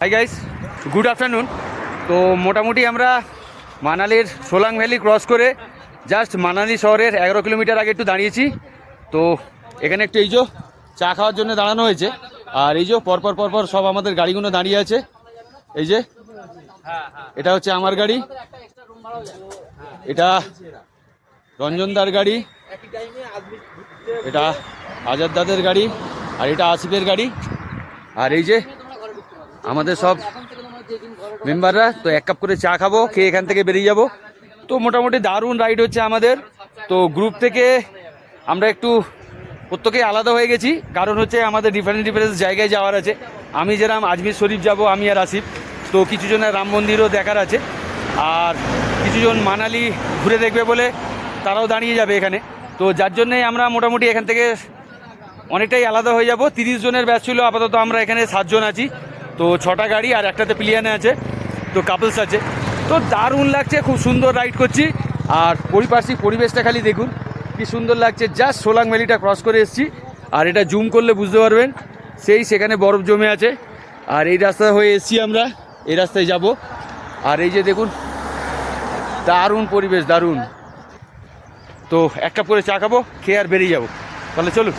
Hi guys, good afternoon. তো মোটামুটি আমরা মানালির সোলাং ভ্যালি ক্রস করে জাস্ট মানালি শহরের 11 কিলোমিটার আগে একটু দাঁড়িয়েছি। তো এখানে একটু এই যে চা খাওয়ার জন্য দাঁড়ানো হয়েছে। আর এই যে পরপর পরপর সব আমাদের গাড়িগুলো দাঁড়িয়ে আছে। এই যে এটা হচ্ছে আমার গাড়ি, এটা রঞ্জনদার গাড়ি, এটা আজাদ দাদের গাড়ি, আর এটা আসিফের গাড়ি। আর এই যে আমাদের সব মেম্বাররা। তো এক কাপ করে চা খাবো, খেয়ে এখান থেকে বেরিয়ে যাব। তো মোটামুটি দারুণ রাইড হচ্ছে আমাদের। তো গ্রুপ থেকে আমরা একটু প্রত্যেকেই আলাদা হয়ে গেছি, কারণ হচ্ছে আমাদের ডিফারেন্ট ডিফারেন্ট জায়গায় যাওয়ার আছে। আমি যেরকম আজমির শরীফ যাব, আমি আর আসিফ। তো কিছু জনের রাম মন্দিরও দেখার আছে, আর কিছুজন মানালি ঘুরে দেখবে বলে তারাও দাঁড়িয়ে যাবে এখানে। তো যার জন্যে আমরা মোটামুটি এখান থেকে অনেকটাই আলাদা হয়ে যাব। 30 জনের ব্যাচ ছিল, আপাতত আমরা এখানে 7 জন আছি। তো 6টা গাড়ি আর একটাতে প্লিয়ানে আছে, তো কাপলস আছে। তো দারুণ লাগছে, খুব সুন্দর রাইড করছি। আর পারিপার্শ্বিক পরিবেশটা খালি দেখুন কি সুন্দর লাগছে। জাস্ট সোলাং ভ্যালিটা ক্রস করে এসেছি, আর এটা জুম করলে বুঝতে পারবেন সেখানে বরফ জমে আছে। আর এই রাস্তা হয়ে এসেছি আমরা, এই রাস্তায় যাব। আর এই যে দেখুন দারুণ পরিবেশ, দারুণ। তো এক কাপ করে চা খাবো, খেয়ে আর বেরিয়ে যাবো। তাহলে চলুন।